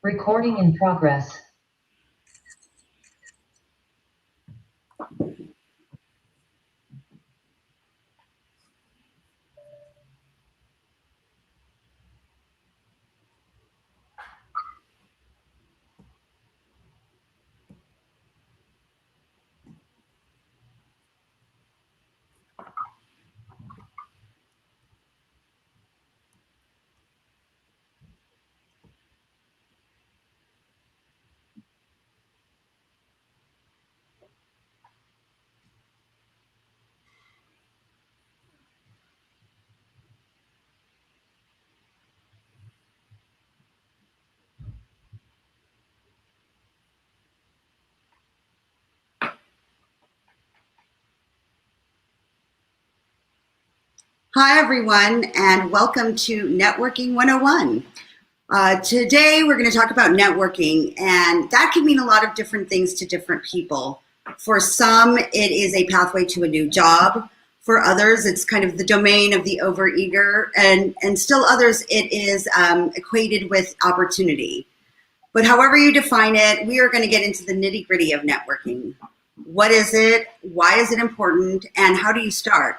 Recording in progress. Hi, everyone, and welcome to Networking 101. Today, we're going to talk about networking, and that can mean a lot of different things to different people. For some, it is a pathway to a new job. For others, it's kind of the domain of the overeager, and still others, it is equated with opportunity. But however you define it, we are going to get into the nitty-gritty of networking. What is it? Why is it important? And how do you start?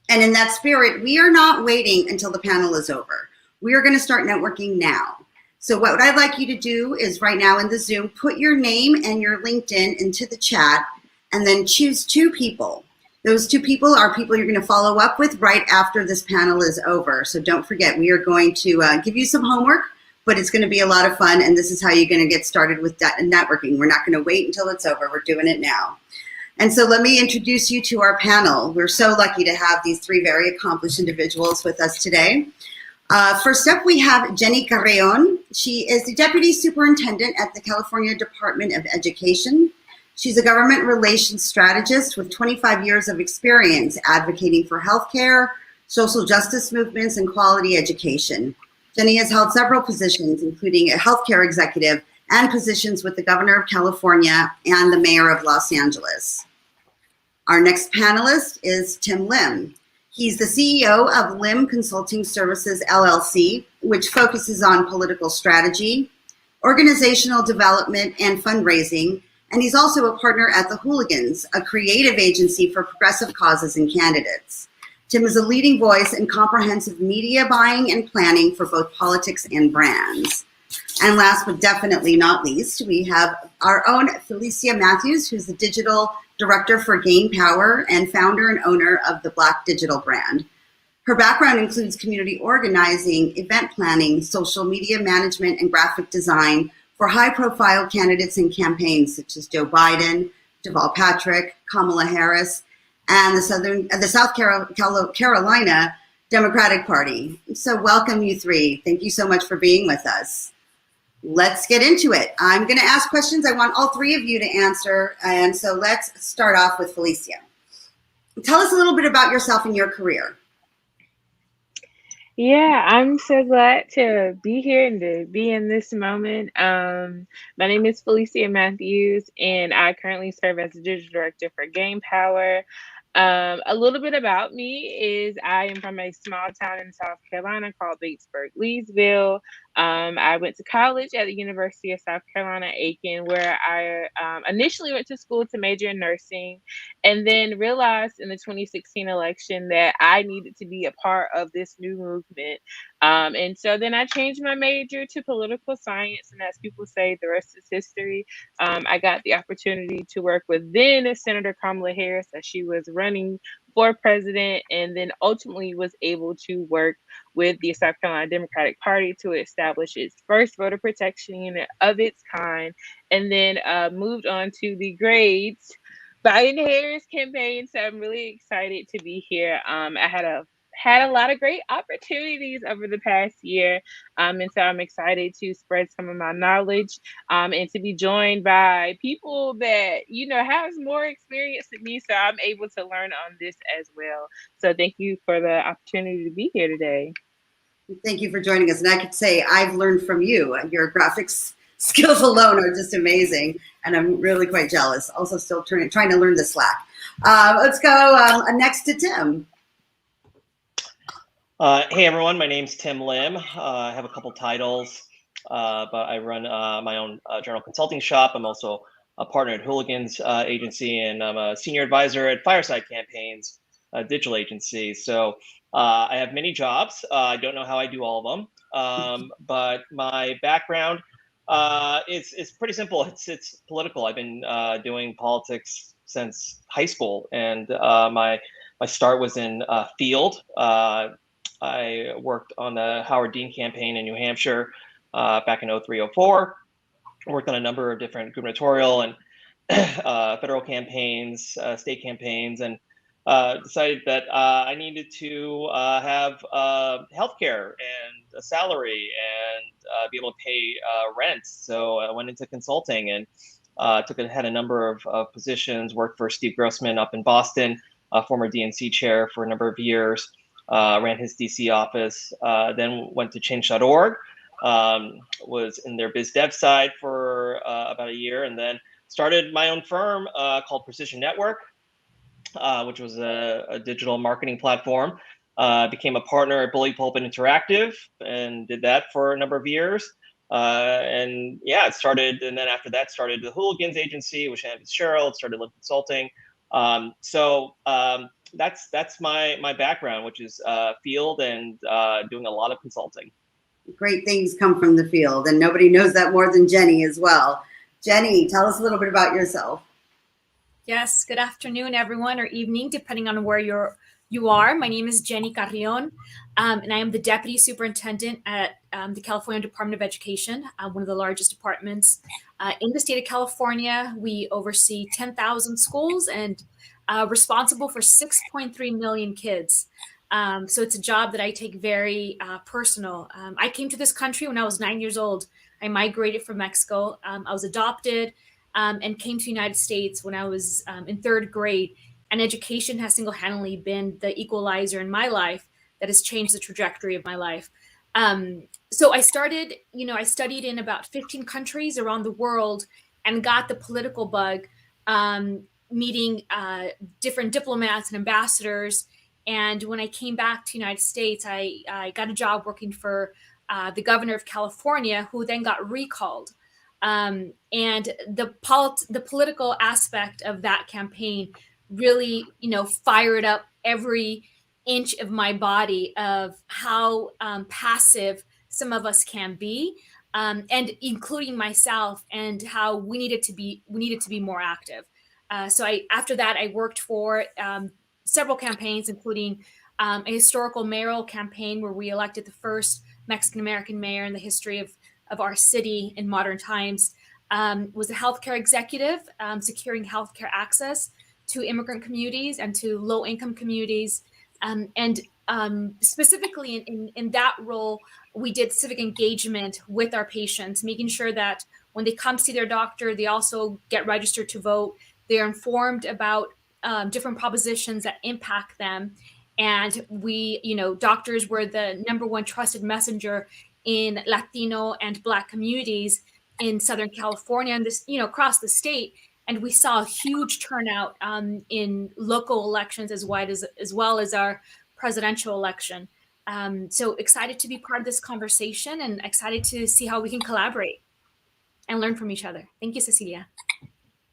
And in that spirit, we are not waiting until the panel is over. We are going to start networking now. So what I'd like you to do is right now in the Zoom, put your name and your LinkedIn into the chat and then choose two people. Those two people are people you're going to follow up with right after this panel is over. So don't forget, we are going to give you some homework, but it's going to be a lot of fun. And this is how you're going to get started with networking. We're not going to wait until it's over. We're doing it now. And so let me introduce you to our panel. We're so lucky to have these three very accomplished individuals with us today. First up, we have Jenny Carreon. She is the Deputy Superintendent at the California Department of Education. She's a government relations strategist with 25 years of experience advocating for healthcare, social justice movements, and quality education. Jenny has held several positions, including a healthcare executive and positions with the Governor of California and the Mayor of Los Angeles. Our next panelist is Tim Lim. He's the CEO of Lim Consulting Services, LLC, which focuses on political strategy, organizational development, and fundraising. And he's also a partner at The Hooligans, a creative agency for progressive causes and candidates. Tim is a leading voice in comprehensive media buying and planning for both politics and brands. And last but definitely not least, we have our own Felicia Matthews, who's the digital director for Gain Power and founder and owner of the Black Digital brand. Her background includes community organizing, event planning, social media management, and graphic design for high-profile candidates and campaigns such as Joe Biden, Deval Patrick, Kamala Harris, and the South Carolina Democratic Party. So welcome, you three. Thank you so much for being with us. Let's get into it. I'm going to ask questions. I want all three of you to answer. And so let's start off with Felicia. Tell us a little bit about yourself and your career. Yeah, I'm so glad to be here and to be in this moment. My name is Felicia Matthews, and I currently serve as the digital director for Gain Power. A little bit about me is I am from a small town in South Carolina called Batesburg-Leesville. I went to college at the University of South Carolina, Aiken, where I initially went to school to major in nursing, and then realized in the 2016 election that I needed to be a part of this new movement. And so then I changed my major to political science, and as people say, the rest is history. I got the opportunity to work with then Senator Kamala Harris as she was running for president, and then ultimately was able to work with the South Carolina Democratic Party to establish its first voter protection unit of its kind, and then moved on to the great Biden-Harris campaign. So I'm really excited to be here. I had a lot of great opportunities over the past year. And so I'm excited to spread some of my knowledge and to be joined by people that, has more experience than me. So I'm able to learn on this as well. So thank you for the opportunity to be here today. Thank you for joining us. And I could say I've learned from you. Your graphics skills alone are just amazing. And I'm really quite jealous. Also still trying to learn the Slack. Let's go next to Tim. Hey everyone, my name's Tim Lim. I have a couple titles. but I run my own journal consulting shop. I'm also a partner at Hooligans agency, and I'm a senior advisor at Fireside Campaigns, a digital agency. So I have many jobs. I don't know how I do all of them, but my background is pretty simple. It's political. I've been doing politics since high school, and my start was in field. I worked on the Howard Dean campaign in New Hampshire back in 0304. Worked on a number of different gubernatorial and federal campaigns, state campaigns, and decided that I needed to have health care and a salary and be able to pay rent. So I went into consulting and had a number of positions, worked for Steve Grossman up in Boston, former DNC chair for a number of years, ran his DC office, then went to change.org, was in their biz dev side for about a year, and then started my own firm called Precision Network, which was a digital marketing platform. Became a partner at Bully Pulpit Interactive and did that for a number of years. And yeah, it started, and then after that started the Hooligans agency, which Ann Fitzgerald, started Live Consulting. That's my background, which is field and doing a lot of consulting. Great things come from the field, and nobody knows that more than Jenny as well. Jenny, tell us a little bit about yourself. Yes, good afternoon, everyone, or evening, depending on where you are. My name is Jenny Carrion, and I am the Deputy Superintendent at the California Department of Education, one of the largest departments in the state of California. We oversee 10,000 schools and responsible for 6.3 million kids. So it's a job that I take very personal. I came to this country when I was 9 years old. I migrated from Mexico. I was adopted and came to the United States when I was in third grade. And education has single-handedly been the equalizer in my life that has changed the trajectory of my life. So I studied in about 15 countries around the world and got the political bug, meeting different diplomats and ambassadors. And when I came back to the United States, I got a job working for the governor of California, who then got recalled. And the political aspect of that campaign really, fired up every inch of my body of how passive some of us can be, and including myself, and how we needed to be more active. So after that, I worked for several campaigns, including a historical mayoral campaign where we elected the first Mexican-American mayor in the history of our city in modern times. Was a healthcare executive, securing healthcare access to immigrant communities and to low-income communities. And specifically in that role, we did civic engagement with our patients, making sure that when they come see their doctor, they also get registered to vote. They're informed about different propositions that impact them. And we, doctors were the number one trusted messenger in Latino and Black communities in Southern California and this, across the state. And we saw a huge turnout in local elections as well as our presidential election. So excited to be part of this conversation and excited to see how we can collaborate and learn from each other. Thank you, Cecilia.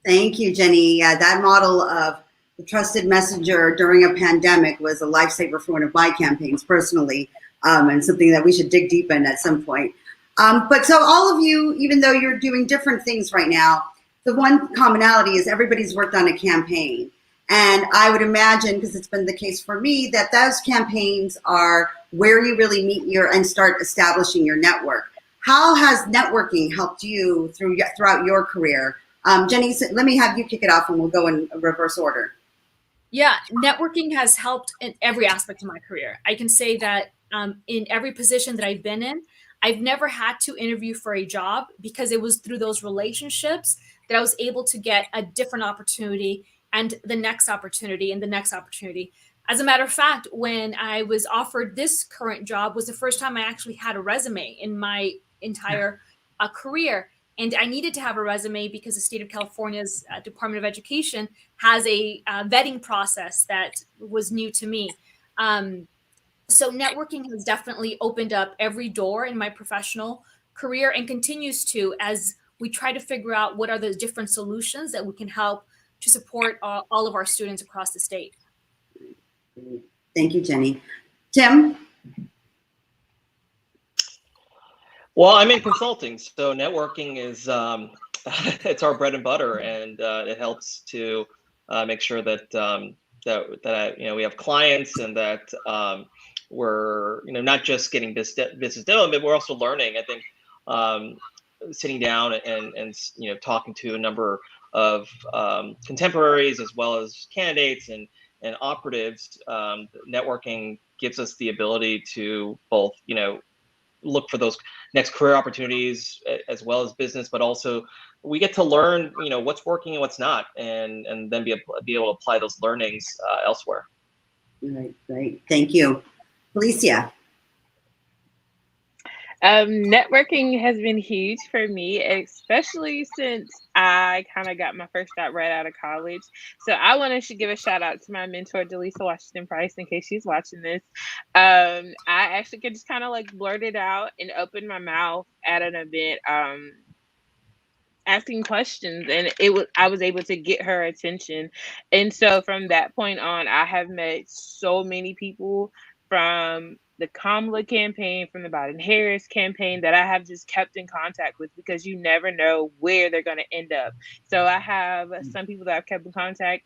Thank you, Jenny. That model of the trusted messenger during a pandemic was a lifesaver for one of my campaigns personally, and something that we should dig deep in at some point. But so all of you, even though you're doing different things right now, the one commonality is everybody's worked on a campaign. And I would imagine, because it's been the case for me, that those campaigns are where you really meet and start establishing your network. How has networking helped you throughout your career? Jenny, let me have you kick it off and we'll go in reverse order. Yeah, networking has helped in every aspect of my career. I can say that in every position that I've been in, I've never had to interview for a job because it was through those relationships that I was able to get a different opportunity and the next opportunity and the next opportunity. As a matter of fact, when I was offered this current job was the first time I actually had a resume in my entire career. And I needed to have a resume because the state of California's Department of Education has a vetting process that was new to me. So networking has definitely opened up every door in my professional career and continues to, as we try to figure out what are the different solutions that we can help to support all of our students across the state. Thank you, Jenny. Tim? Well, I'm in consulting, so networking is it's our bread and butter, and it helps to make sure that we have clients, and that we're not just getting business done, but we're also learning. I think sitting down and talking to a number of contemporaries as well as candidates and operatives, networking gives us the ability to both look for those next career opportunities as well as business, but also we get to learn what's working and what's not, and then be able to apply those learnings elsewhere. All right, great, thank you. Felicia? Networking has been huge for me, especially since I kind of got my first shot right out of college. So I wanted to give a shout out to my mentor, Delisa Washington Price, in case she's watching this. I actually could just kind of like blurt it out and open my mouth at an event, asking questions, and I was able to get her attention. And so from that point on, I have met so many people from the Kamala campaign, from the Biden-Harris campaign, that I have just kept in contact with, because you never know where they're going to end up. So I have some people that I've kept in contact.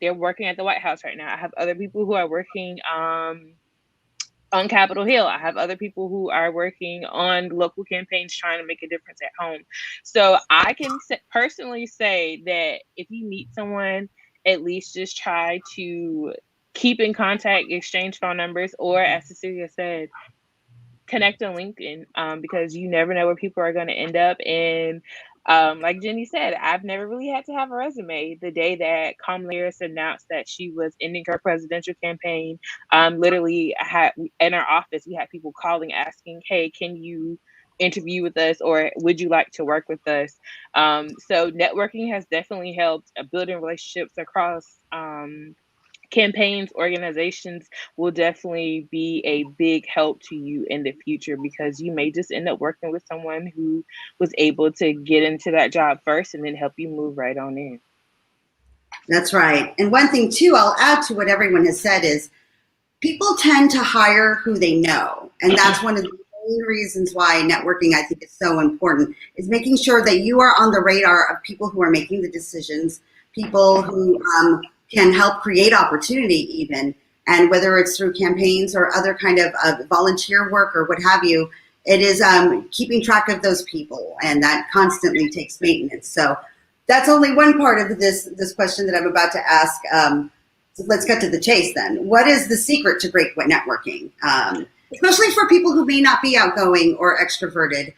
They're working at the White House right now. I have other people who are working on Capitol Hill. I have other people who are working on local campaigns trying to make a difference at home. So I can personally say that if you meet someone, at least just try to keep in contact, exchange phone numbers, or, as Cecilia said, connect on LinkedIn, because you never know where people are going to end up. And like Jenny said, I've never really had to have a resume. The day that Kamala Harris announced that she was ending her presidential campaign, literally in our office, we had people calling, asking, hey, can you interview with us, or would you like to work with us? So networking has definitely helped building relationships across campaigns. Organizations will definitely be a big help to you in the future, because you may just end up working with someone who was able to get into that job first and then help you move right on in. That's right. And one thing too, I'll add to what everyone has said, is people tend to hire who they know. And that's one of the main reasons why networking, I think, is so important, is making sure that you are on the radar of people who are making the decisions, people who can help create opportunity even. And whether it's through campaigns or other kind of volunteer work or what have you, it is keeping track of those people, and that constantly takes maintenance. So that's only one part of this question that I'm about to ask. So let's get to the chase then. What is the secret to great networking, especially for people who may not be outgoing or extroverted?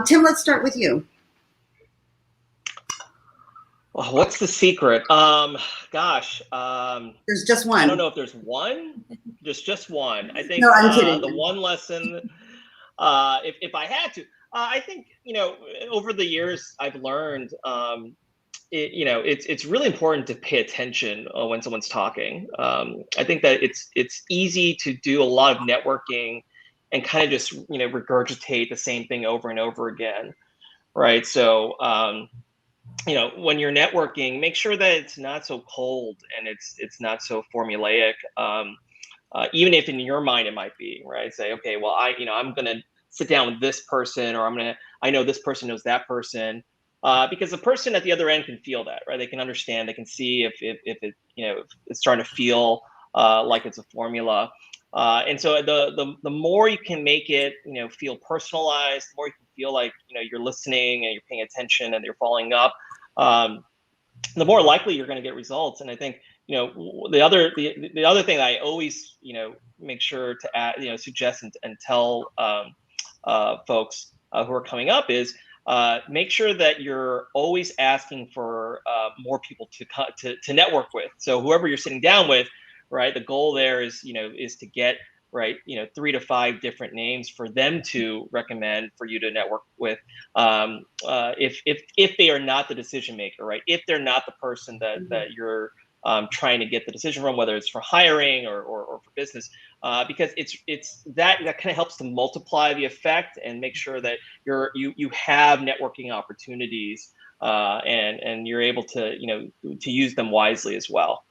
Tim, let's start with you. Well, what's the secret? Gosh. There's just one. I don't know if there's one. Just one. I think no, I'm kidding. The one lesson, if I had to, I think, over the years I've learned, it's really important to pay attention when someone's talking. I think that it's easy to do a lot of networking and kind of just regurgitate the same thing over and over again, right? So when you're networking, make sure that it's not so cold and it's not so formulaic. Even if in your mind it might be, right? Say, okay, well, I'm gonna sit down with this person, or I know this person knows that person. Because the person at the other end can feel that, right? They can understand, they can see if it's starting to feel like it's a formula. And so the more you can make it, feel personalized, the more you can feel like, you're listening and you're paying attention and you're following up, the more likely you're going to get results. And I think, the other thing I always, make sure to add, suggest and tell folks who are coming up is, make sure that you're always asking for more people to network with. So whoever you're sitting down with, right? The goal there is to get 3 to 5 different names for them to recommend for you to network with. If they are not the decision maker, right? If they're not the person that you're trying to get the decision from, whether it's for hiring or for business, because it's that kind of helps to multiply the effect and make sure that you have networking opportunities, and you're able to to use them wisely as well.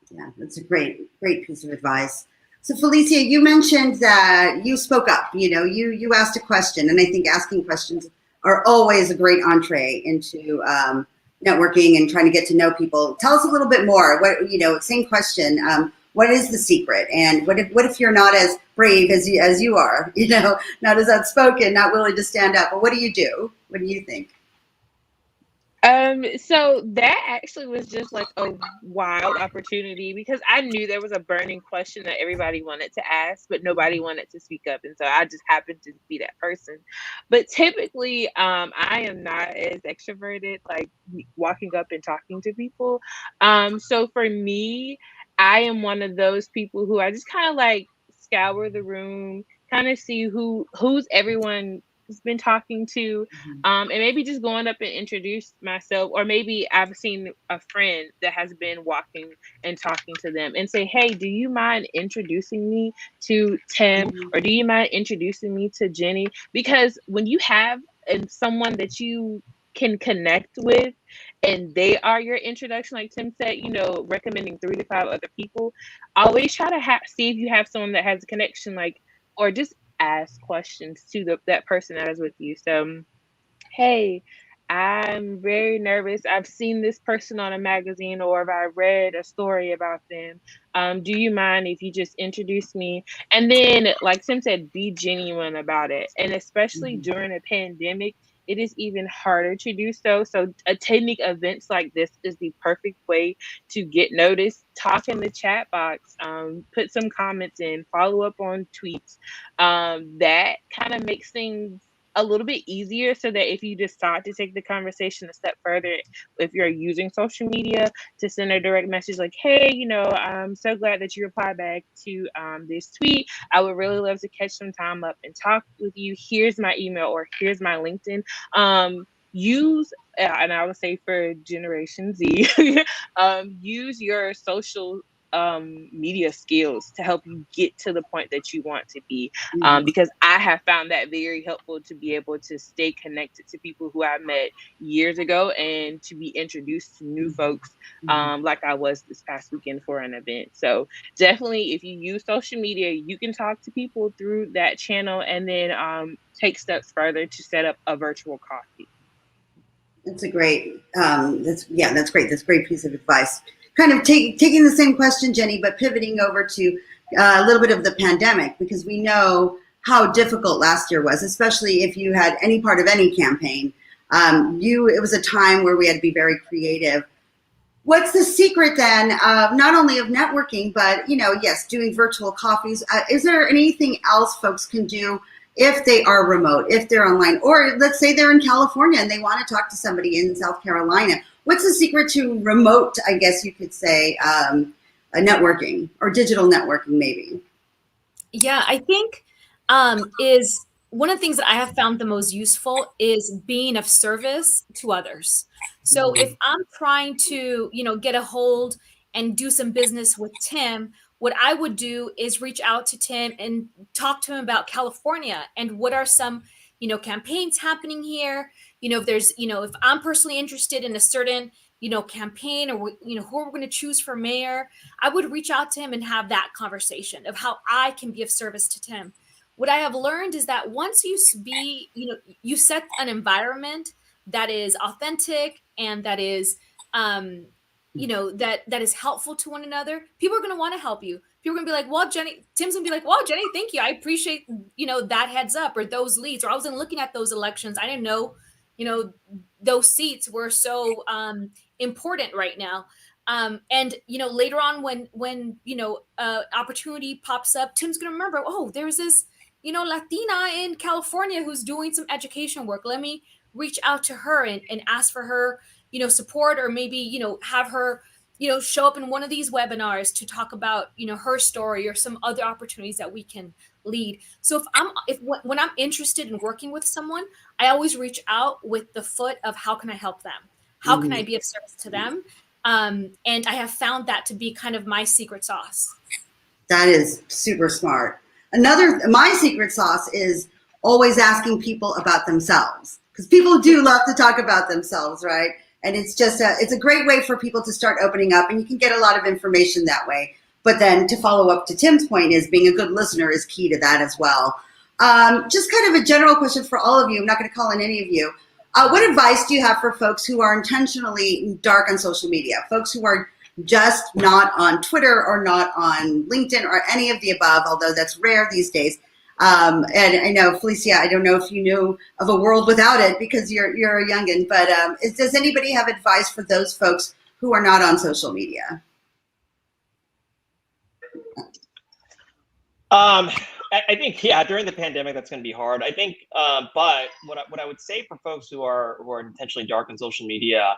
Yeah, that's a great piece of advice. So Felicia, you mentioned that you spoke up. You asked a question, and I think asking questions are always a great entree into networking and trying to get to know people. Tell us a little bit more. Same question. What is the secret? And what if you're not as brave as you are? Not as outspoken, not willing to stand up. But what do you do? What do you think? So that actually was just like a wild opportunity because I knew there was a burning question that everybody wanted to ask, but nobody wanted to speak up. And so I just happened to be that person. But typically, I am not as extroverted, like walking up and talking to people. So for me, I am one of those people who I just kind of like scour the room, kind of see who's everyone has been talking to, and maybe just going up and introduce myself, or maybe I've seen a friend that has been walking and talking to them and say, hey, do you mind introducing me to Tim, or do you mind introducing me to Jenny? Because when you have someone that you can connect with and they are your introduction, like Tim said, recommending 3 to 5 other people, always try to see if you have someone that has a connection, like, or just ask questions to that person that is with you. So, hey, I'm very nervous. I've seen this person on a magazine, or if I read a story about them. Do you mind if you just introduce me? And then, like Tim said, be genuine about it. And especially during a pandemic, it is even harder to do so. So attending events like this is the perfect way to get noticed. Talk in the chat box, put some comments in, follow up on tweets. That kind of makes things a little bit easier, so that if you decide to take the conversation a step further, if you're using social media, to send a direct message like, hey, I'm so glad that you replied back to this tweet. I would really love to catch some time up and talk with you. Here's my email, or here's my LinkedIn. Use, and I would say for Generation Z, use your social media skills to help you get to the point that you want to be, because I have found that very helpful to be able to stay connected to people who I met years ago and to be introduced to new folks, like I was this past weekend for an event. So definitely, if you use social media, you can talk to people through that channel, and then take steps further to set up a virtual coffee. That's a great. That's great. That's a great piece of advice. Kind of taking the same question, Jenny, but pivoting over to a little bit of the pandemic, because we know how difficult last year was, especially if you had any part of any campaign. It was a time where we had to be very creative. What's the secret then, not only of networking, but yes, doing virtual coffees? Is there anything else folks can do if they are remote, if they're online, or let's say they're in California and they want to talk to somebody in South Carolina? What's the secret to remote, I guess you could say, networking or digital networking, maybe? Yeah, I think is one of the things that I have found the most useful is being of service to others. So if I'm trying to, get a hold and do some business with Tim, what I would do is reach out to Tim and talk to him about California and what are some, campaigns happening here. If there's, if I'm personally interested in a certain, campaign, or, who we're going to choose for mayor, I would reach out to him and have that conversation of how I can be of service to Tim. What I have learned is that once you set an environment that is authentic and that is, that is helpful to one another, people are going to want to help you. People are going to be like, well, Jenny, Tim's going to be like, well, Jenny, thank you. I appreciate, that heads up, or those leads, or I wasn't looking at those elections. I didn't know, those seats were so important right now. And later on when opportunity pops up, Tim's gonna remember, oh, there's this Latina in California who's doing some education work. Let me reach out to her and ask for her support, or maybe have her show up in one of these webinars to talk about her story or some other opportunities that we can lead. So when I'm interested in working with someone, I always reach out with the foot of how can I help them? How can I be of service to them? And I have found that to be kind of my secret sauce. That is super smart. My secret sauce is always asking people about themselves, because people do love to talk about themselves, right? And it's a great way for people to start opening up, and you can get a lot of information that way. But then to follow up to Tim's point is being a good listener is key to that as well. Just kind of a general question for all of you. I'm not going to call on any of you. What advice do you have for folks who are intentionally dark on social media? Folks who are just not on Twitter or not on LinkedIn or any of the above, although that's rare these days. And I know, Felicia, I don't know if you knew of a world without it because you're a youngin', but does anybody have advice for those folks who are not on social media? I think, yeah, during the pandemic, that's going to be hard. I think, but what I would say for folks who are intentionally dark on social media,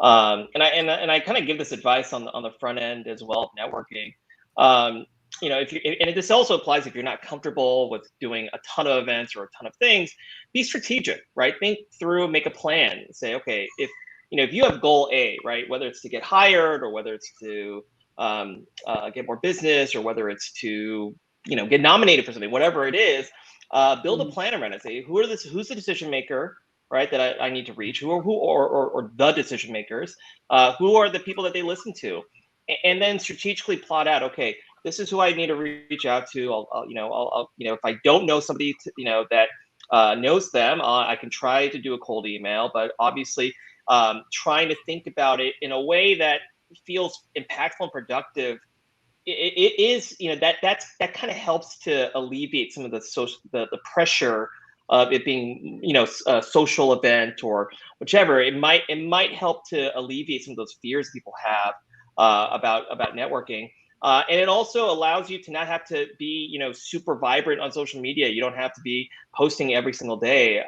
and I kind of give this advice on the front end as well of networking. And this also applies if you're not comfortable with doing a ton of events or a ton of things. Be strategic, right? Think through, make a plan. Say, okay, if you have goal A, right, whether it's to get hired or whether it's to get more business or whether it's to get nominated for something, whatever it is, build a plan around it. Say, who's the decision maker, right, that I need to reach, or the decision makers, who are the people that they listen to, and then strategically plot out, okay, this is who I need to reach out to. I'll if I don't know somebody that knows them, I can try to do a cold email, but obviously trying to think about it in a way that feels impactful and productive. It is, that kind of helps to alleviate some of the pressure of it being, a social event or whichever. It might help to alleviate some of those fears people have about networking. And it also allows you to not have to be, super vibrant on social media. You don't have to be posting every single day.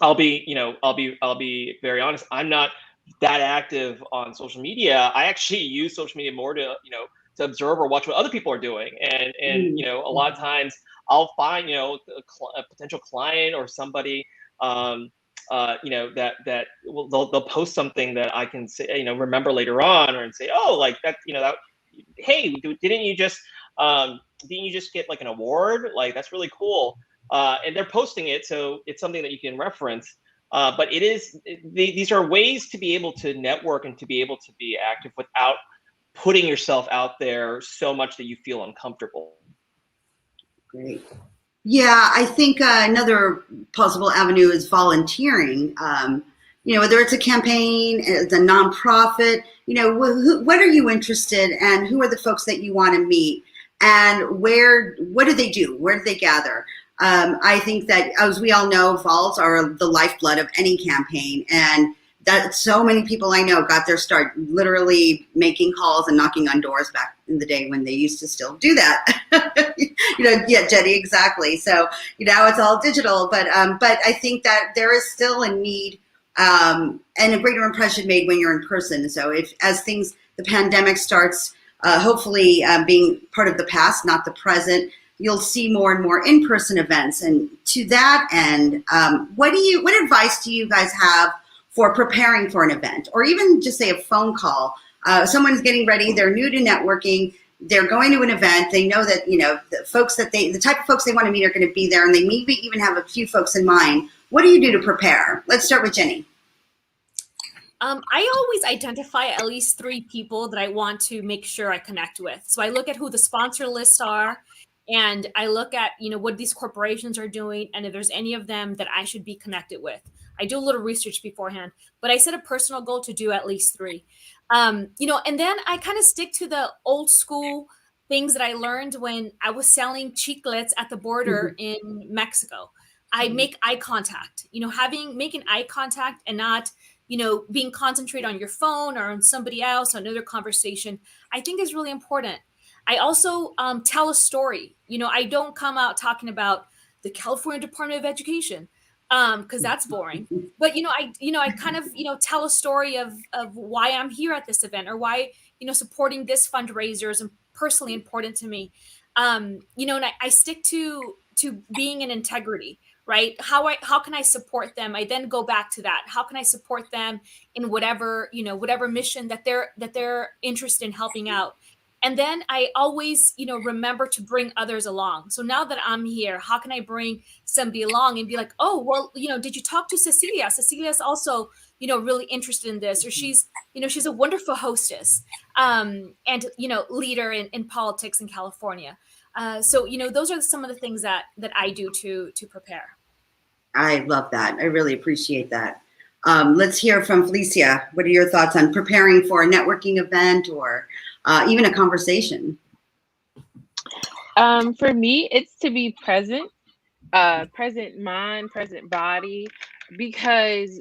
I'll be very honest. I'm not that active on social media. I actually use social media more to observe or watch what other people are doing. And a lot of times I'll find, a potential client or somebody, that they'll post something that I can say, remember later on, or say, oh, like that, hey, didn't you just get like an award? Like, that's really cool. And they're posting it, so it's something that you can reference. But these are ways to be able to network and to be able to be active without putting yourself out there so much that you feel uncomfortable. Great. Yeah, I think another possible avenue is volunteering. Whether it's a campaign, the nonprofit, what are you interested in, and who are the folks that you want to meet, and what do they do? Where do they gather? I think that, as we all know, vols are the lifeblood of any campaign, and that so many people I know got their start literally making calls and knocking on doors back in the day when they used to still do that. Yeah, Jenny, exactly. So now it's all digital, but I think that there is still a need and a greater impression made when you're in person. So the pandemic starts, hopefully being part of the past, not the present, you'll see more and more in-person events. And to that end, what advice do you guys have for preparing for an event, or even just say a phone call? Someone's getting ready, they're new to networking, they're going to an event, they know that, the type of folks they want to meet are going to be there, and they maybe even have a few folks in mind. What do you do to prepare? Let's start with Jenny. I always identify at least 3 people that I want to make sure I connect with. So I look at who the sponsor lists are, and I look at, what these corporations are doing, and if there's any of them that I should be connected with. I do a little research beforehand, but I set a personal goal to do at least 3. And then I kind of stick to the old school things that I learned when I was selling chiclets at the border in Mexico. I make eye contact, making eye contact and not, being concentrated on your phone or on somebody else, on another conversation, I think is really important. I also tell a story. I don't come out talking about the California Department of Education, because that's boring. But I kind of tell a story of why I'm here at this event, or why supporting this fundraiser is personally important to me. And I stick to being in integrity, right? How can I support them? I then go back to that. How can I support them in whatever, whatever mission that they're interested in helping out? And then I always, remember to bring others along. So now that I'm here, how can I bring somebody along and be like, oh, well, did you talk to Cecilia? Cecilia's also, really interested in this, or she's a wonderful hostess, and leader in politics in California. So those are some of the things that I do to prepare. I love that. I really appreciate that. Let's hear from Felicia. What are your thoughts on preparing for a networking event or even a conversation? For me, it's to be present, present mind, present body, because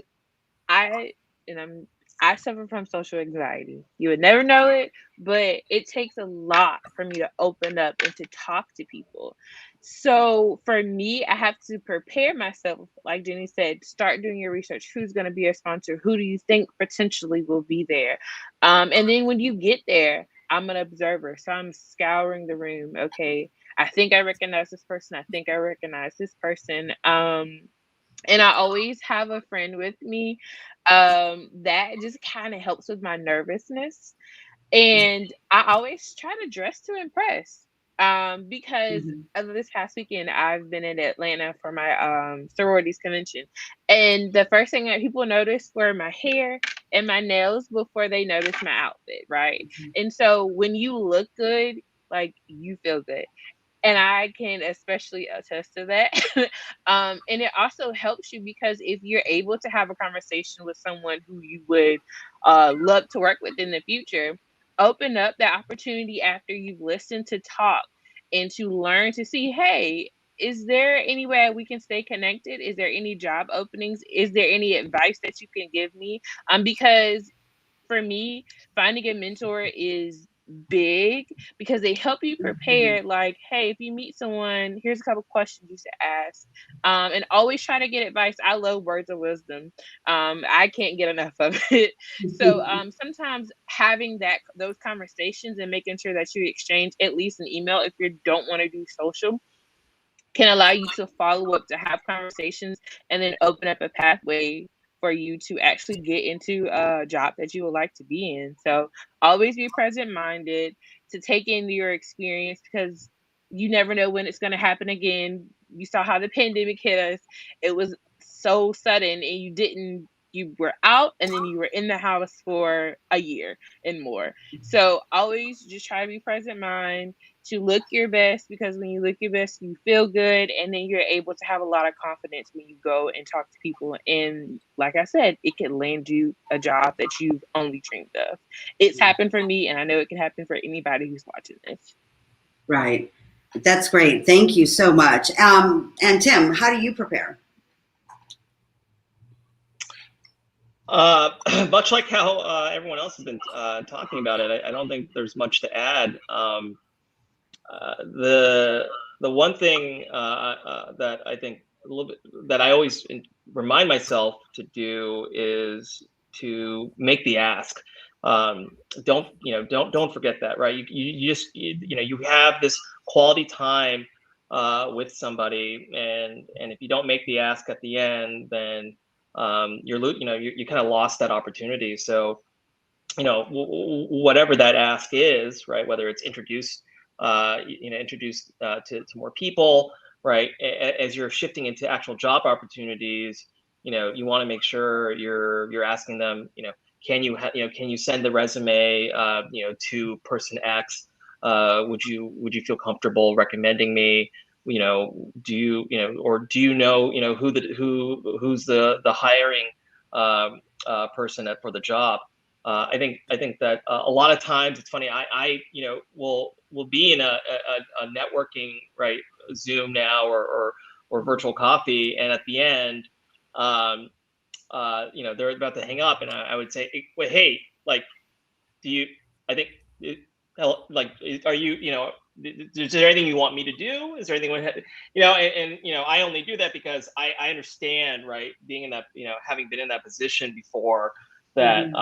I and I suffer from social anxiety. You would never know it, but it takes a lot for me to open up and to talk to people. So for me, I have to prepare myself, like Jenny said, start doing your research. Who's going to be a sponsor? Who do you think potentially will be there? And then when you get there, I'm an observer. So I'm scouring the room. Okay, I think I recognize this person. I think I recognize this person. And I always have a friend with me that just kind of helps with my nervousness. And I always try to dress to impress. Because of this past weekend, I've been in Atlanta for my sororities convention. And the first thing that people noticed were my hair and my nails before they noticed my outfit, right? And so when you look good, like you feel good. And I can especially attest to that. And it also helps you because if you're able to have a conversation with someone who you would love to work with in the future, open up the opportunity after you've listened to talk and to learn to see, hey, is there any way we can stay connected? Is there any job openings? Is there any advice that you can give me? Because for me, finding a mentor is big because they help you prepare. Like, hey, if you meet someone, here's a couple questions you should ask, and always try to get advice. I love words of wisdom. I can't get enough of it. So sometimes having those conversations and making sure that you exchange at least an email if you don't want to do social can allow you to follow up, to have conversations, and then open up a pathway for you to actually get into a job that you would like to be in. So always be present minded to take in your experience because you never know when it's going to happen again. You saw how the pandemic hit us. It was so sudden and you were out and then you were in the house for a year and more. So always just try to be present mind, to look your best, because when you look your best, you feel good, and then you're able to have a lot of confidence when you go and talk to people. And like I said, it can land you a job that you've only dreamed of. It's happened for me, and I know it can happen for anybody who's watching this. Right. That's great. Thank you so much. And Tim, how do you prepare? Much like how everyone else has been talking about it, I don't think there's much to add. The one thing that I think a little bit that I always remind myself to do is to make the ask. Don't forget that, right? You just you have this quality time with somebody, and if you don't make the ask at the end, then you kind of lost that opportunity. So whatever that ask is, right? Whether it's introduced to more people, right? As you're shifting into actual job opportunities, you want to make sure you're asking them, can you send the resume, to person X? Would you feel comfortable recommending me? Do you who's the hiring person for the job? I think that a lot of times it's funny. I will be in a networking, right, Zoom now or virtual coffee, and at the end, they're about to hang up, and I would say, wait, hey, like, do you? I think, like, are you? Is there anything you want me to do? Is there anything, I only do that because I understand, right, being in that, having been in that position before, that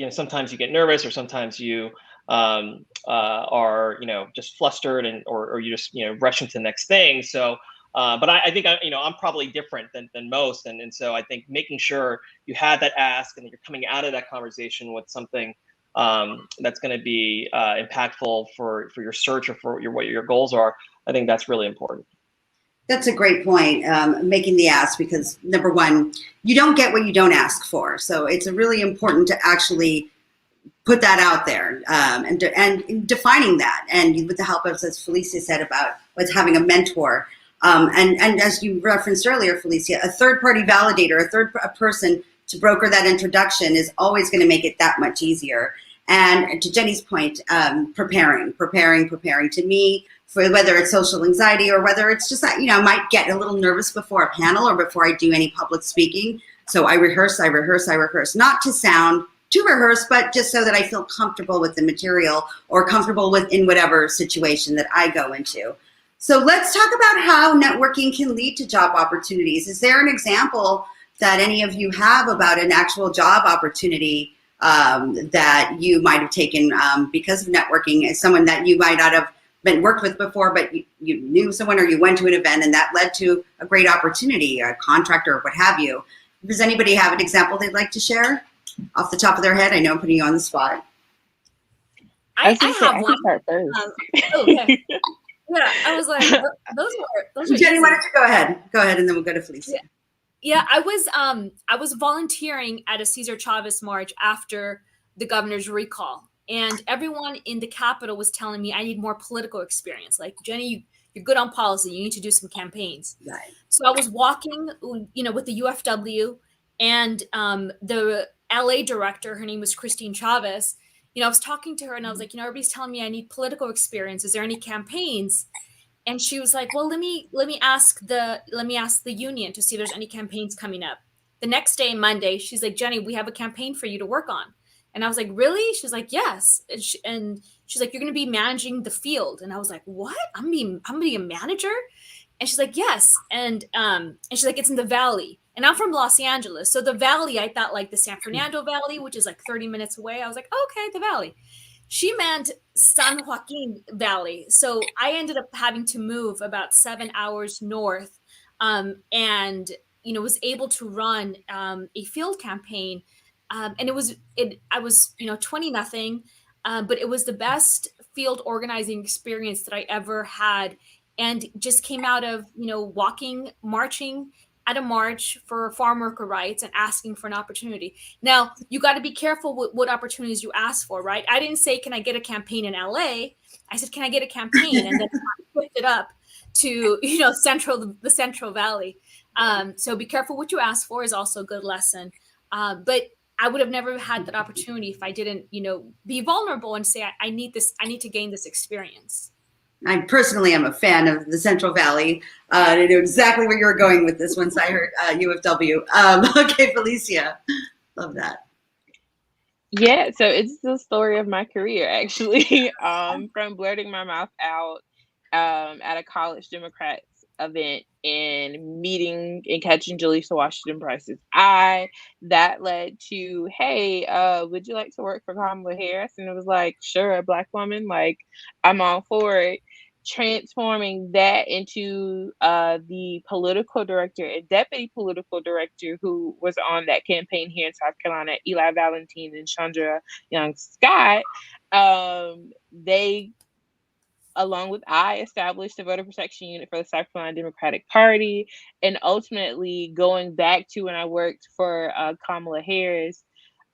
sometimes you get nervous, or sometimes you are just flustered, or you just rush into the next thing. So But I think I'm probably different than most, and so I think making sure you have that ask and that you're coming out of that conversation with something that's going to be impactful for your search or for what your goals are. I think that's really important. That's a great point, making the ask, because number one, you don't get what you don't ask for. So it's really important to actually put that out there, and defining that, and with the help of, as Felicia said, about what's having a mentor, and as you referenced earlier, Felicia, a third-party validator, a person to broker that introduction is always going to make it that much easier. And to Jenny's point, preparing. To me, for whether it's social anxiety or whether it's just that, I might get a little nervous before a panel or before I do any public speaking. So I rehearse, not to sound too rehearsed, but just so that I feel comfortable with the material or comfortable in whatever situation that I go into. So let's talk about how networking can lead to job opportunities. Is there an example that any of you have about an actual job opportunity that you might have taken because of networking, as someone that you might not have been worked with before, but you knew someone, or you went to an event and that led to a great opportunity, a contractor or what have you? Does anybody have an example they'd like to share off the top of their head? I know I'm putting you on the spot. I have one. Okay. Yeah, I was like, those are Jenny, easy. why don't you go ahead? Go ahead, and then we'll go to Felicia. Yeah, I was volunteering at a Cesar Chavez march after the governor's recall, and everyone in the Capitol was telling me I need more political experience. Like, Jenny, you're good on policy. You need to do some campaigns. Right. So I was walking, with the UFW, and the LA director, her name was Christine Chavez. I was talking to her, and I was like, everybody's telling me I need political experience. Is there any campaigns? And she was like, well, let me ask the union to see if there's any campaigns coming up. The next day, Monday, she's like, Jenny, we have a campaign for you to work on. And I was like, really? She's like, yes. And she's like, you're going to be managing the field. And I was like, what? I'm being a manager? And she's like, yes. And she's like, it's in the Valley. And I'm from Los Angeles. So the Valley, I thought like the San Fernando Valley, which is like 30 minutes away. I was like, okay, the Valley. She meant San Joaquin Valley. So I ended up having to move about 7 hours north, and, was able to run a field campaign. And I was 20-0, but it was the best field organizing experience that I ever had. And just came out of, marching at a march for farm worker rights and asking for an opportunity. Now, you got to be careful with what opportunities you ask for, right? I didn't say, can I get a campaign in LA? I said, can I get a campaign? And then shift it up to, the Central Valley. So be careful what you ask for is also a good lesson. But I would have never had that opportunity if I didn't, be vulnerable and say, I need to gain this experience. I personally am a fan of the Central Valley. I knew exactly where you were going with this once I heard UFW. Okay, Felicia, love that. Yeah, so it's the story of my career, actually, from blurting my mouth out at a college Democrats event and meeting and catching Jaleesa Washington Price's eye. That led to, hey, would you like to work for Kamala Harris? And it was like, sure, a Black woman, like, I'm all for it. Transforming that into the political director and deputy political director who was on that campaign here in South Carolina, Eli Valentine and Chandra Young Scott. They, along with I, established the voter protection unit for the South Carolina Democratic Party, and ultimately going back to when I worked for Kamala Harris.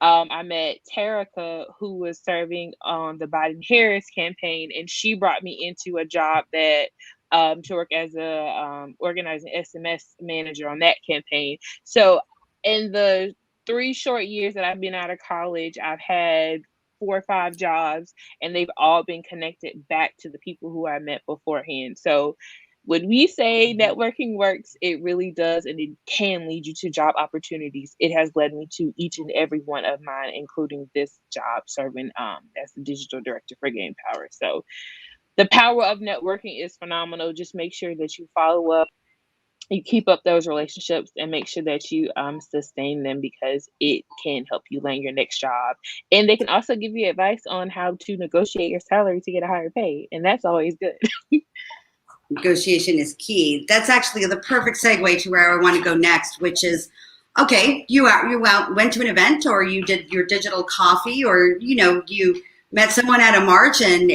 I met Terica, who was serving on the Biden-Harris campaign, and she brought me into a job that to work as a organizing SMS manager on that campaign. So in the 3 short years that I've been out of college, I've had 4 or 5 jobs, and they've all been connected back to the people who I met beforehand. So when we say networking works, it really does, and it can lead you to job opportunities. It has led me to each and every one of mine, including this job serving as the digital director for Game Power. So the power of networking is phenomenal. Just make sure that you follow up, you keep up those relationships, and make sure that you sustain them, because it can help you land your next job. And they can also give you advice on how to negotiate your salary to get a higher pay, and that's always good. Negotiation is key. That's actually the perfect segue to where I want to go next, which is, okay, you went to an event, or you did your digital coffee, or you met someone at a march, and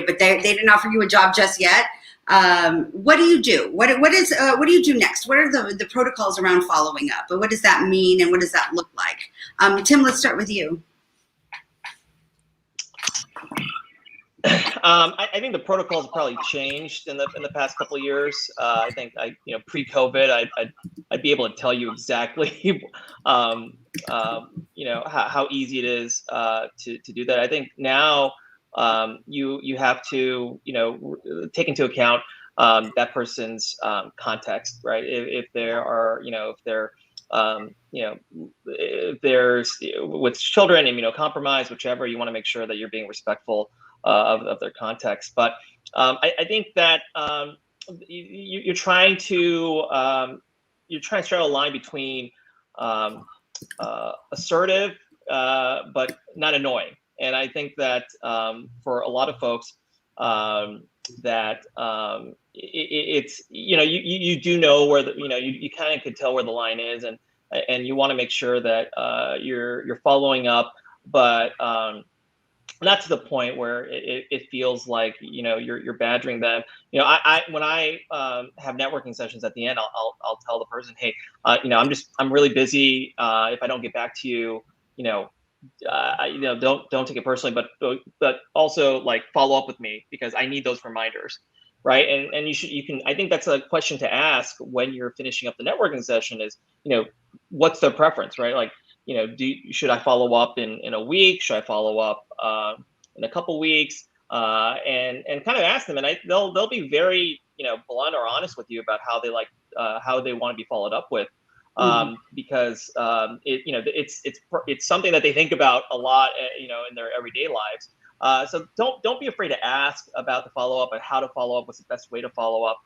but they didn't offer you a job just yet. What do you do? What do you do next? What are the protocols around following up? But what does that mean, and what does that look like? Tim, let's start with you. I think the protocols have probably changed in the past couple of years. I think pre-COVID, I'd be able to tell you exactly, how easy it is to do that. I think now you have to take into account that person's context, right? If there are if there's with children, immunocompromised, whichever, you want to make sure that you're being respectful of their context. But I think that you're trying to straddle a line between assertive but not annoying. And I think that for a lot of folks, that it's you do know where you kind of could tell where the line is, and you want to make sure that you're following up, but not to the point where it feels like you're badgering them. I when I have networking sessions at the end, I'll tell the person, hey, I'm really busy. If I don't get back to you, don't take it personally, but also like follow up with me, because I need those reminders, right? And you can. I think that's a question to ask when you're finishing up the networking session is, what's their preference, right? Like, should I follow up in a week? Should I follow up in a couple weeks? And kind of ask them, and they'll be very blunt or honest with you about how they want to be followed up with, because it's something that they think about a lot, in their everyday lives. So don't be afraid to ask about the follow up and how to follow up. What's the best way to follow up?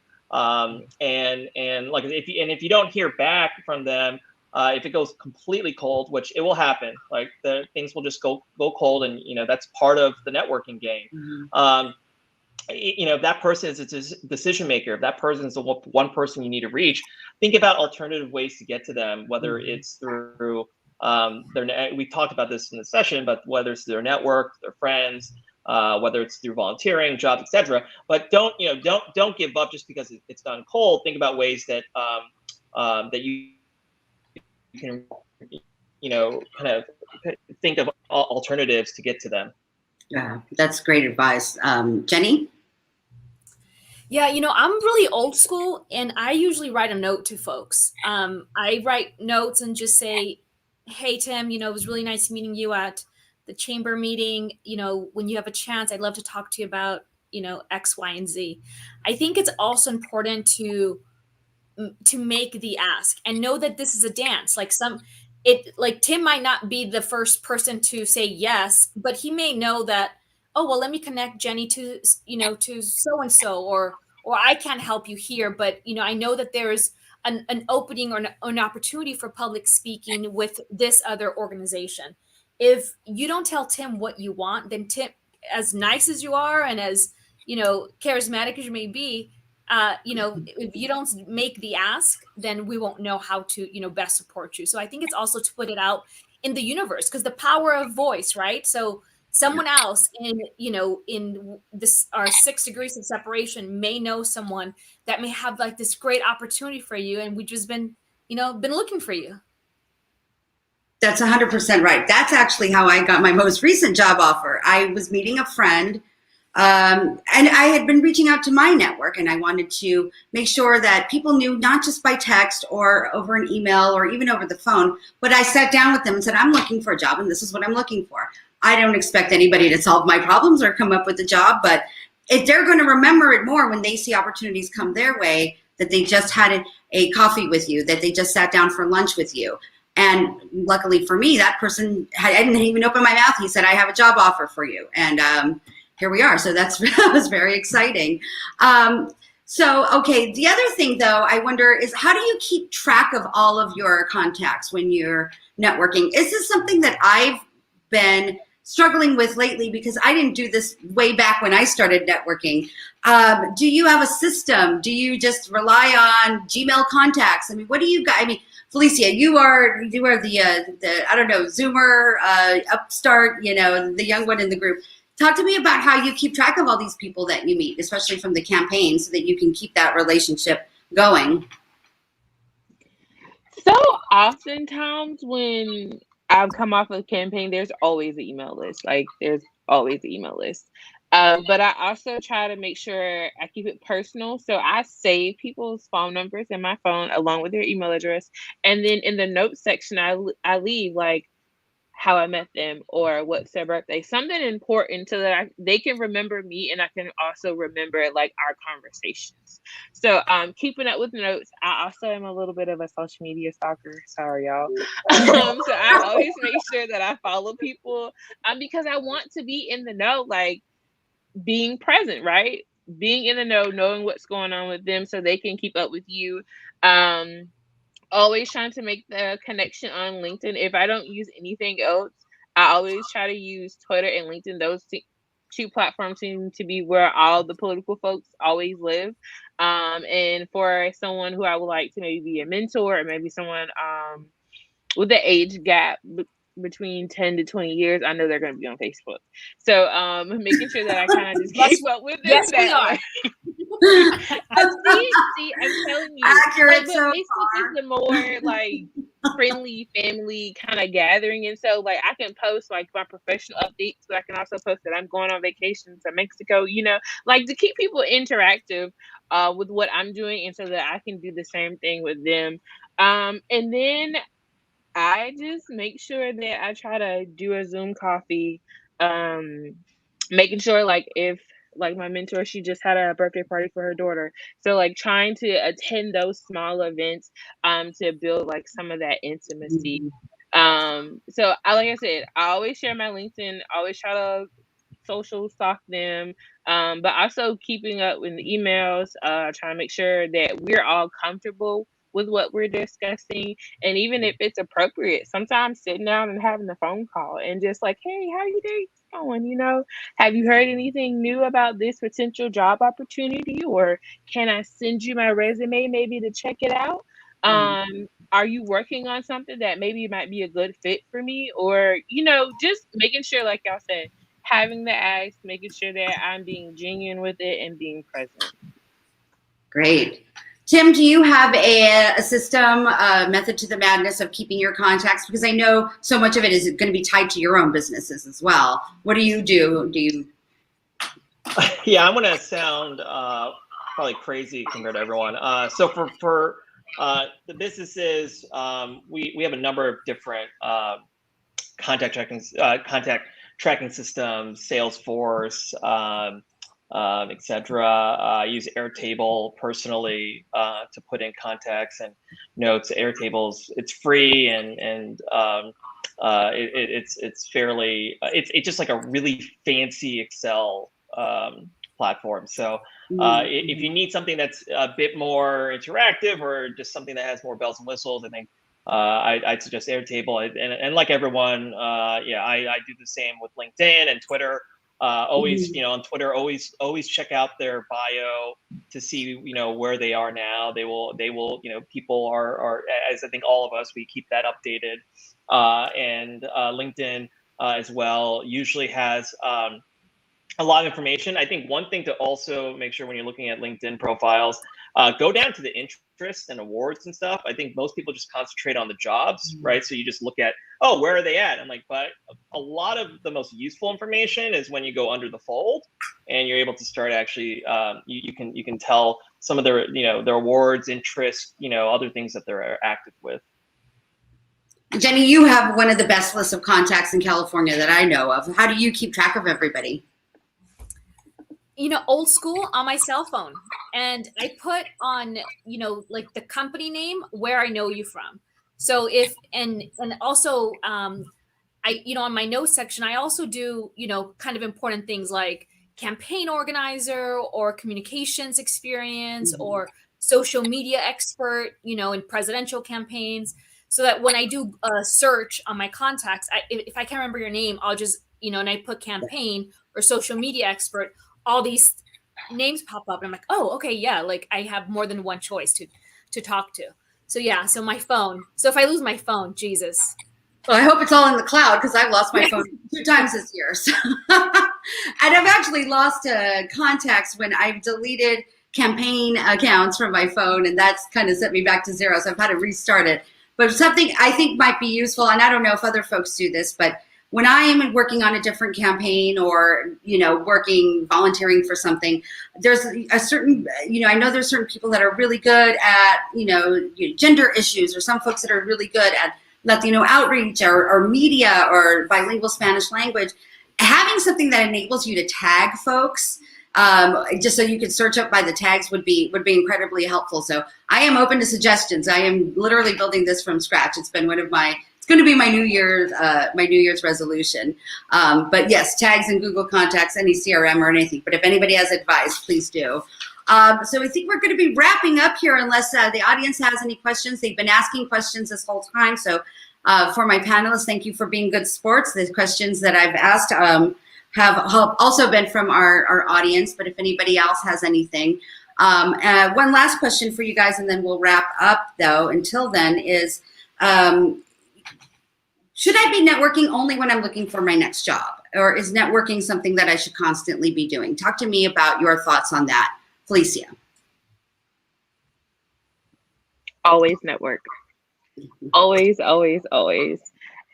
And like if you don't hear back from them. If it goes completely cold, which it will happen, like the things will just go cold, and that's part of the networking game. If that person is a decision maker, if that person is the one person you need to reach, think about alternative ways to get to them, whether it's through we talked about this in the session, but whether it's their network, their friends, whether it's through volunteering, jobs, etc. But don't give up just because it's gone cold. Think about ways that that you can kind of think of alternatives to get to them. Yeah, that's great advice. Jenny? Yeah, I'm really old school, and I usually write a note to folks. I write notes and just say, hey, Tim, it was really nice meeting you at the chamber meeting. When you have a chance, I'd love to talk to you about, X, Y, and Z. I think it's also important to make the ask and know that this is a dance. Like Tim might not be the first person to say yes, but he may know that, oh, well, let me connect Jenny to so-and-so, or I can't help you here, but I know that there's an opening or an opportunity for public speaking with this other organization. If you don't tell Tim what you want, then Tim, as nice as you are and as charismatic as you may be, if you don't make the ask, then we won't know how to, best support you. So I think it's also to put it out in the universe, because the power of voice, right? So someone else in this, our 6 degrees of separation, may know someone that may have like this great opportunity for you. And we've just been looking for you. That's 100% right. That's actually how I got my most recent job offer. I was meeting a friend, and I had been reaching out to my network, and I wanted to make sure that people knew, not just by text or over an email or even over the phone, but I sat down with them and said, I'm looking for a job, and this is what I'm looking for. I don't expect anybody to solve my problems or come up with a job, but if they're going to remember it more when they see opportunities come their way, that they just had a coffee with you, that they just sat down for lunch with you. And luckily for me, that person, I didn't even open my mouth. He said, I have a job offer for you. And here we are. So that was very exciting. Okay, the other thing, though, I wonder is, how do you keep track of all of your contacts when you're networking? Is this something that I've been struggling with lately, because I didn't do this way back when I started networking. Do you have a system? Do you just rely on Gmail contacts? I mean, what do you got? I mean, Felicia, you are the I don't know, Zoomer, upstart, the young one in the group. Talk to me about how you keep track of all these people that you meet, especially from the campaign, so that you can keep that relationship going. So oftentimes when I've come off of a campaign, there's always an email list. Like there's always an email list. But I also try to make sure I keep it personal. So I save people's phone numbers in my phone along with their email address. And then in the notes section, I leave like how I met them or what's their birthday, something important so that they can remember me and I can also remember like our conversations. So keeping up with notes. I also am a little bit of a social media stalker. Sorry, y'all. So I always make sure that I follow people because I want to be in the know, like being present, right? Being in the know, knowing what's going on with them so they can keep up with you. Always trying to make the connection on LinkedIn. If I don't use anything else, I always try to use Twitter and LinkedIn. Those two platforms seem to be where all the political folks always live. And for someone who I would like to maybe be a mentor or maybe someone with the age gap between 10 to 20 years, I know they're going to be on Facebook. So making sure that I kind of just keep up with them. Yes, we are. See, I'm telling you, Accurate, but so Facebook far. is the more like friendly family kind of gathering, and so like I can post like my professional updates, but I can also post that I'm going on vacation to Mexico, like to keep people interactive with what I'm doing, and so that I can do the same thing with them. And then I just make sure that I try to do a Zoom coffee, making sure like if like my mentor, she just had a birthday party for her daughter. So like trying to attend those small events to build like some of that intimacy. So like I said, I always share my LinkedIn, always try to social stalk them, but also keeping up with the emails, trying to make sure that we're all comfortable with what we're discussing. And even if it's appropriate, sometimes sitting down and having a phone call and just like, hey, how you day going? Have you heard anything new about this potential job opportunity? Or can I send you my resume maybe to check it out? Are you working on something that maybe might be a good fit for me? Or, just making sure, like y'all said, having the ask, making sure that I'm being genuine with it and being present. Great. Tim, do you have a system, a method to the madness of keeping your contacts? Because I know so much of it is going to be tied to your own businesses as well. What do you do? Yeah, I'm going to sound probably crazy compared to everyone. So for the businesses, we have a number of different contact tracking systems, Salesforce, etc. I use Airtable personally to put in contacts and notes. Airtable's it's free and it's fairly it's just like a really fancy Excel platform. So if you need something that's a bit more interactive or just something that has more bells and whistles, I think I'd suggest Airtable. And like everyone, I do the same with LinkedIn and Twitter. Always, on Twitter, always check out their bio to see, where they are now. They will, people are, as I think all of us, we keep that updated. And LinkedIn as well usually has a lot of information. I think one thing to also make sure when you're looking at LinkedIn profiles, go down to the interests and awards and stuff. I think most people just concentrate on the jobs, right? So you just look at, where are they at? I'm like, but a lot of the most useful information is when you go under the fold and you're able to start actually, you can tell some of their, their awards, interests, other things that they're active with. Jenny, you have one of the best lists of contacts in California that I know of. How do you keep track of everybody? Old school on my cell phone, and I put on, like the company name, where I know you from. So and also, I, on my notes section, I also do, kind of important things like campaign organizer or communications experience or social media expert, in presidential campaigns, so that when I do a search on my contacts, if I can't remember your name, I'll just and I put campaign or social media expert, all these names pop up and I'm like, oh, okay, yeah, like I have more than one choice to talk to. So yeah, so my phone. So if I lose my phone, Jesus. Well, I hope it's all in the cloud because I've lost my phone 2 times this year. So. And I've actually lost contacts when I've deleted campaign accounts from my phone, and that's kind of set me back to 0. So I've had to restart it. But something I think might be useful, and I don't know if other folks do this, but when I am working on a different campaign or, volunteering for something, there's a certain, I know there's certain people that are really good at, gender issues, or some folks that are really good at Latino outreach or media or bilingual Spanish language. Having something that enables you to tag folks, just so you can search up by the tags would be incredibly helpful. So I am open to suggestions. I am literally building this from scratch. It's been it's going to be my New Year's resolution. But yes, tags in Google Contacts, any CRM or anything. But if anybody has advice, please do. So I think we're going to be wrapping up here unless the audience has any questions. They've been asking questions this whole time. So for my panelists, thank you for being good sports. The questions that I've asked have also been from our audience. But if anybody else has anything. One last question for you guys, and then we'll wrap up, though. Until then is, should I be networking only when I'm looking for my next job? Or is networking something that I should constantly be doing? Talk to me about your thoughts on that. Felicia. Always network. Always, always, always.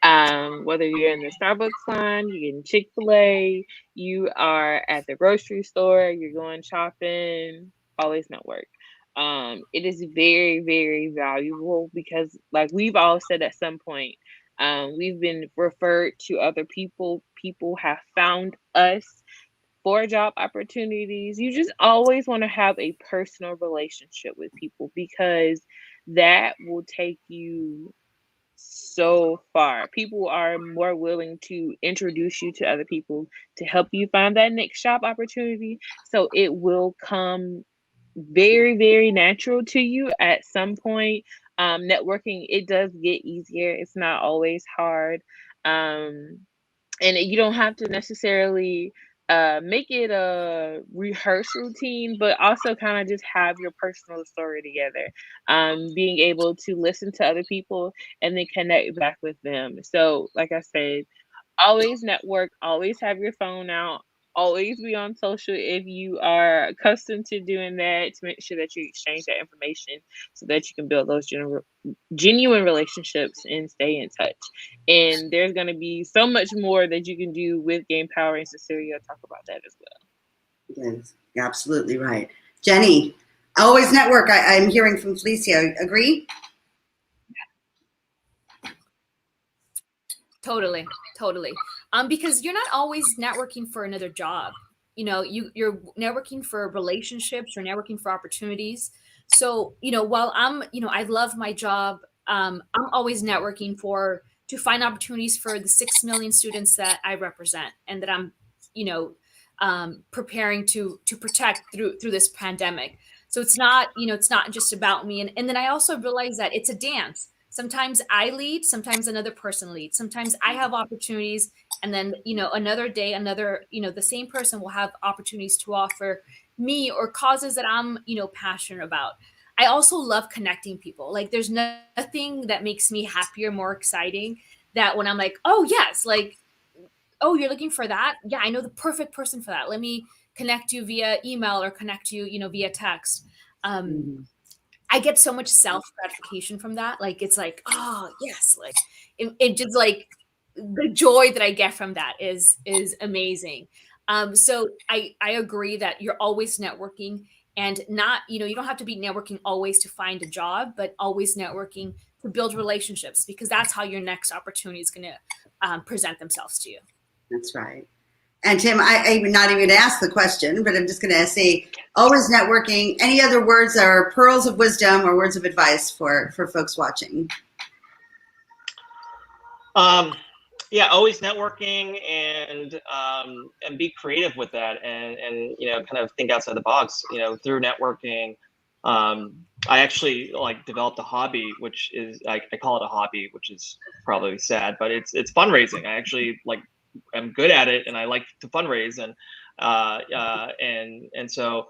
Whether you're in the Starbucks line, you're getting Chick-fil-A, you are at the grocery store, you're going shopping, always network. It is very, very valuable because, like we've all said at some point, we've been referred to other people. People have found us for job opportunities. You just always want to have a personal relationship with people because that will take you so far. People are more willing to introduce you to other people to help you find that next job opportunity. So it will come very, very natural to you at some point. Networking, it does get easier. It's not always hard. And you don't have to necessarily make it a rehearse routine, but also kind of just have your personal story together. Being able to listen to other people and then connect back with them. So, like I said, always network, always have your phone out, always be on social if you are accustomed to doing that, to make sure that you exchange that information so that you can build those genuine relationships and stay in touch. And there's going to be so much more that you can do with Game Power, and Cecilia will talk about that as well. Yes, you're absolutely right. Jenny, always network. I'm hearing from Felicia. Agree? Totally. Because you're not always networking for another job. You're networking for relationships, you're networking for opportunities. So, while I love my job, I'm always networking to find opportunities for the 6 million students that I represent and that I'm, preparing to protect through this pandemic. So it's not just about me. And then I also realize that it's a dance. Sometimes I lead, sometimes another person leads. Sometimes I have opportunities, and then, another day, the same person will have opportunities to offer me or causes that I'm, passionate about. I also love connecting people. Like there's nothing that makes me happier, more exciting that when I'm like, oh yes, like, oh, you're looking for that? Yeah, I know the perfect person for that. Let me connect you via email or connect you, via text. I get so much self gratification from that. Like, it's like, oh yes. Like it just like the joy that I get from that is amazing. So I agree that you're always networking, and not, you don't have to be networking always to find a job, but always networking to build relationships, because that's how your next opportunity is going to present themselves to you. That's right. And Tim, I'm not even going to ask the question, but I'm just going to say, always networking. Any other words or pearls of wisdom or words of advice for folks watching? Yeah, always networking, and be creative with that, and kind of think outside the box. Through networking, I actually developed a hobby, which is I call it a hobby, which is probably sad, but it's fundraising. I actually am good at it, and I like to fundraise, and so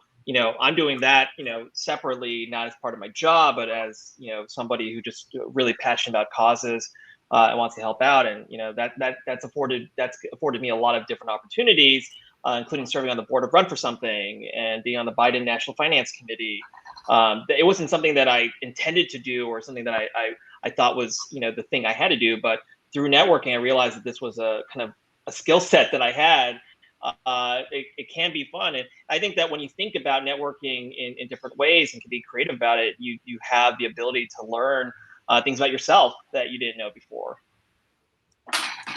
I'm doing that separately, not as part of my job, but as somebody who just really passionate about causes and wants to help out, and that's afforded me a lot of different opportunities, including serving on the board of Run for Something and being on the Biden National Finance Committee. It wasn't something that I intended to do or something that I thought was the thing I had to do, but through networking, I realized that this was a kind of a skill set that I had. It can be fun, and I think that when you think about networking in different ways and can be creative about it, you have the ability to learn things about yourself that you didn't know before.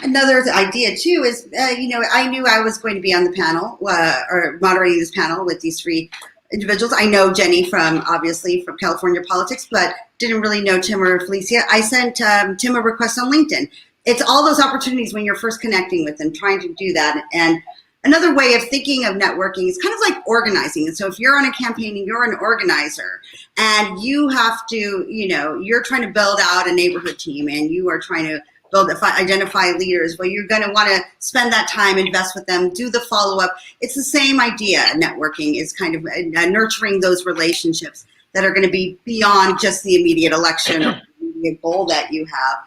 Another idea too is, I knew I was going to be on the panel or moderating this panel with these three individuals. I know Jenny obviously from California politics, but didn't really know Tim or Felicia. I sent Tim a request on LinkedIn. It's all those opportunities when you're first connecting with them, trying to do that. And another way of thinking of networking is kind of like organizing. And so if you're on a campaign and you're an organizer and you have to, you're trying to build out a neighborhood team and you are trying to identify leaders, well, you're going to want to spend that time, invest with them, do the follow-up. It's the same idea. Networking is kind of nurturing those relationships that are going to be beyond just the immediate election or the immediate goal that you have.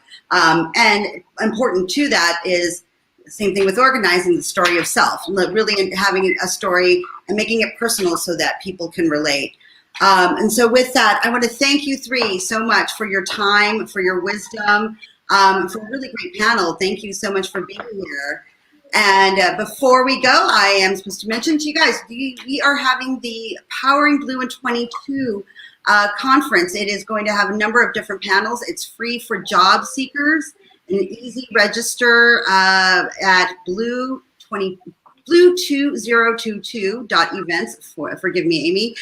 And important to that is the same thing with organizing, the story of self, really having a story and making it personal so that people can relate. And so with that, I want to thank you three so much for your time, for your wisdom, for a really great panel. Thank you so much for being here. And before we go, I am supposed to mention to you guys, we are having the Powering Blue in 22 conference. It is going to have a number of different panels. It's free for job seekers, an easy register at blue2022.events. Forgive me, Amy.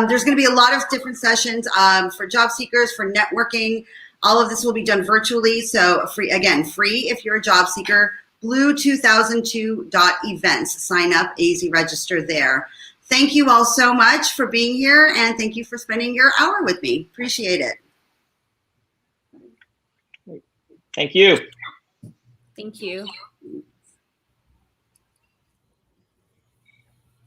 There's going to be a lot of different sessions for job seekers, for networking. All of this will be done virtually, so free if you're a job seeker. Blue2002.events. Sign up, easy register there. Thank you all so much for being here, and thank you for spending your hour with me. Appreciate it. Thank you. Thank you.